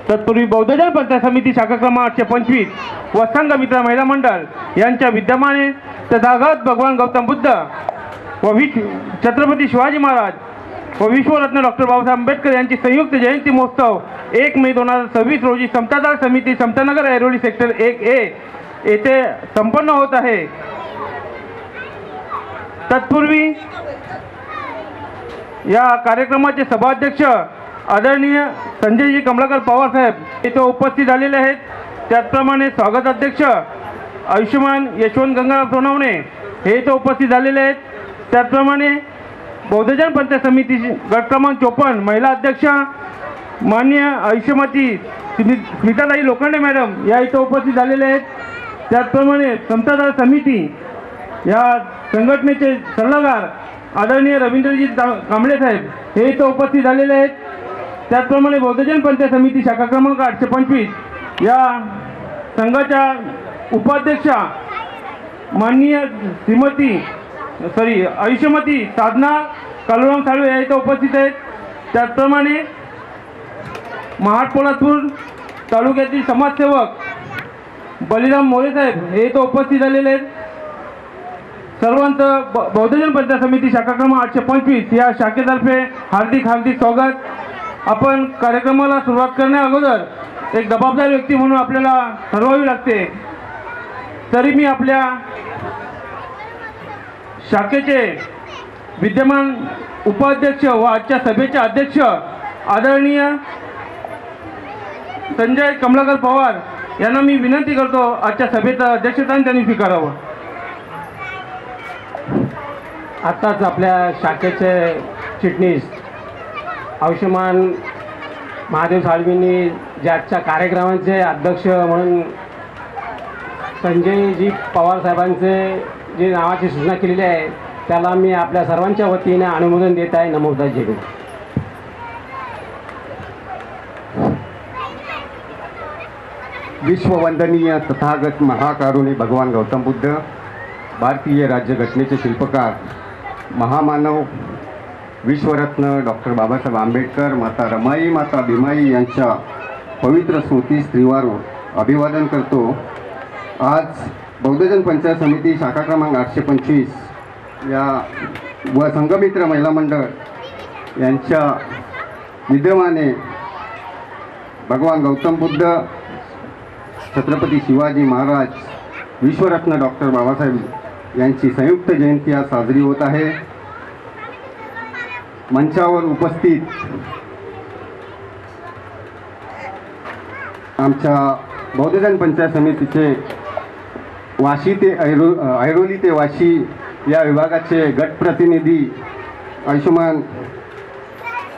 तत्पूर्वी बौद्धजन पंचायत समिती शाखा क्रमांक 825 व संघ मित्र महिला मंडळ यांच्या विद्यमाने तथागत भगवान गौतम बुद्ध व छत्रपती शिवाजी महाराज व विश्वरत्न डॉक्टर बाबासाहेब आंबेडकर यांची संयुक्त जयंती महोत्सव 1 मे 2026 रोजी समतादार समिती समतानगर ऐरोली सेक्टर 1A येथे संपन्न होत आहे। तत्पूर्वी या कार्यक्रमाचे सभाध्यक्ष आदरणीय संजयजी कमलाकर पवार साहेब इथे उपस्थित झालेले आहेत। त्याचप्रमाणे स्वागत अध्यक्ष आयुष्यमान यशवंत गंगाराम सोनवणे हे इथे उपस्थित झालेले आहेत। त्याचप्रमाणे बौद्धजन पंचायत समिती गट क्रमांक 54 महिला अध्यक्ष माननीय आयुष्यमती स्मिताताई लोखंडे मॅडम या इथे उपस्थित झालेले आहेत। त्याचप्रमाणे समतादार समिती या संघटनेचे सल्लागार आदरणीय रवींद्रजी कांबळे साहेब हे इथे उपस्थित झालेले आहेत। त्याचप्रमाणे बौद्धजन पंचायत समिती शाखा क्रमांक 825 या संघाच्या उपाध्यक्षा माननीय आयुष्यमती साधना कालुराम साळवे या इथे उपस्थित आहेत। त्याचप्रमाणे महाड पोलादपूर तालुक्यातील समाजसेवक बलिराम मोरे साहेब हे इथे उपस्थित झालेले आहेत। सर्वांचं बौद्धजन पंचायत समिती शाखा क्रमांक 825 या शाखेतर्फे हार्दिक स्वागत। आपण कार्यक्रमाला सुरुवात करण्या अगोदर एक जबाबदार व्यक्ती म्हणून आपल्याला ठरवावी लागते। तरी मी आपल्या शाखेचे विद्यमान उपाध्यक्ष व आजच्या सभेचे अध्यक्ष आदरणीय संजय कमलाकर पवार यांना मी विनंती करतो आजच्या सभेचं अध्यक्षस्थान त्यांनी स्वीकारावं। आत्ताच आपल्या शाखेचे चिटणीस आयुष्यमान महादेव साळवींनी ज्याच्या कार्यक्रमाचे अध्यक्ष म्हणून संजयजी पवार साहेबांचे जी नावाची सूचना केलेली आहे त्याला मी आपल्या सर्वांच्या वतीने अनुमोदन देत आहे। नमोदास जय भीम। विश्ववंदनीय तथागत महाकारुणी भगवान गौतम बुद्ध, भारतीय राज्यघटनेचे शिल्पकार, महामानव विश्वरत्न डॉक्टर बाबासाहेब आंबेडकर, माता रमाई माता भीमाई यांच्या पवित्र स्मृतीस त्रिवार अभिवादन करतो। आज बौद्धजन पंचायत समिती शाखा क्रमांक 825 या व संघमित्र महिला मंडळ यांच्या विद्यमाने भगवान गौतम बुद्ध, छत्रपती शिवाजी महाराज, विश्वरत्न डॉक्टर बाबासाहेब यांची संयुक्त जयंती आज साजरी होत आहे। मंचावर उपस्थित आमच्या बौद्धजन पंचायत समितीचे वाशी ते ऐरोली ते वाशी या विभागाचे गटप्रतिनिधी आयुष्यमान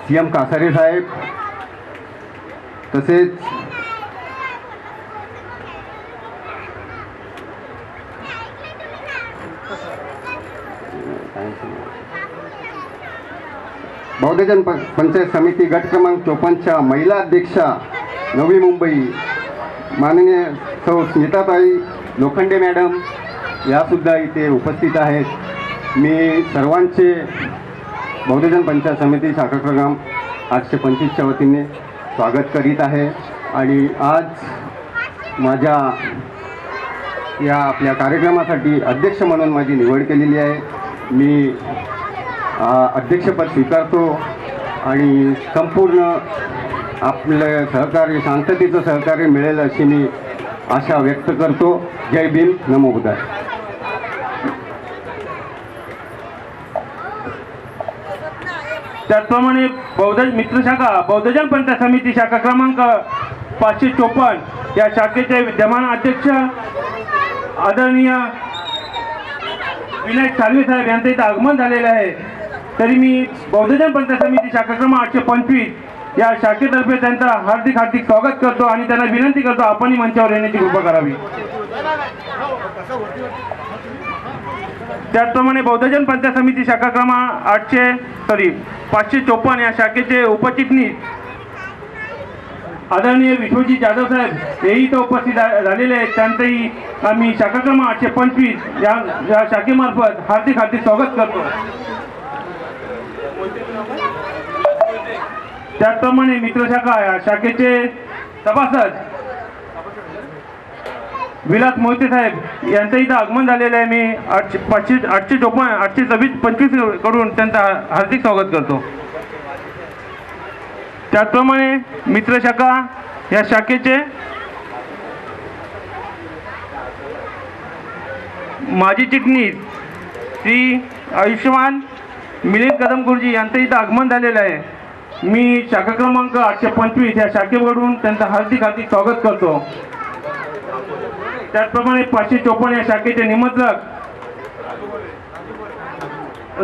CM कासारे साहेब, तसेच बौद्धजन पंचायत समिती गट क्रमांक 54च्या महिला अध्यक्षा नवी मुंबई माननीय सौ स्मिताताई लोखंडे मॅडम यासुद्धा इथे उपस्थित आहेत। मी सर्वांचे बौद्धजन पंचायत समिती शाखा क्रमांक 825च्या वतीने स्वागत करीत आहे। आणि आज माझ्या या आपल्या कार्यक्रमासाठी अध्यक्ष म्हणून माझी निवड केलेली आहे। मी अध्यक्षपद स्वीकारतो आणि संपूर्ण आपलं सहकार्य, शांततेचं सहकार्य मिळेल अशी मी आशा व्यक्त करतो। जय भीम, नमो बुद्धाय। त्याचप्रमाणे बौद्धजन पंचायत समिती शाखा क्रमांक 554 या शाखेचे विद्यमान अध्यक्ष आदरणीय विनायक साळवे साहेब यांचं इथं आगमन झालेलं आहे। तरी मी बौद्धजन पंचायत समिती शाखा क्रमांक 825 या शाखेतर्फे त्यांचं हार्दिक स्वागत करतो आणि त्यांना विनंती करतो आपणही मंचावर येण्याची कृपा करावी। त्याचप्रमाणे बौद्धजन पंचायत समिती शाखा क्रमांक 554 या शाखेचे उपचिटणीस आदरणीय विश्वजी जाधव साहेब हेही तो उपस्थित झालेले आहेत। त्यांचंही आम्ही शाखा क्रमांक 825 या शाखेमार्फत हार्दिक स्वागत करतो। त्याचप्रमाणे मित्र शाखा या शाखेचे सभासद विलास मोहिते साहेब यांचं इथं आगमन झालेलं आहे. मी 826 कडून त्यांचं हार्दिक स्वागत करतो. त्याचप्रमाणे मित्र शाखा या शाखेचे माजी चिटणीस श्री आयुष्यमान मिलिंद कदम गुरुजी यांचं इथं आगमन झालेलं आहे. मी शाखा क्रमांक 825 या शाखेकडून त्यांचं हार्दिक स्वागत करतो. त्याचप्रमाणे 554 या शाखेचे निमंत्रक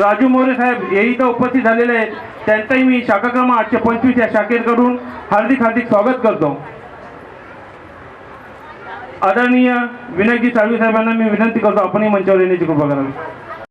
राजू मोरे साहेब हे इथं उपस्थित झालेले आहेत. त्यांचंही मी शाखा क्रमांक 825 या शाखेकडून हार्दिक स्वागत करतो. आदरणीय विनायकजी साळवी साहेबांना मी विनंती करतो आपणही मंचावर येण्याची कृपा करावी.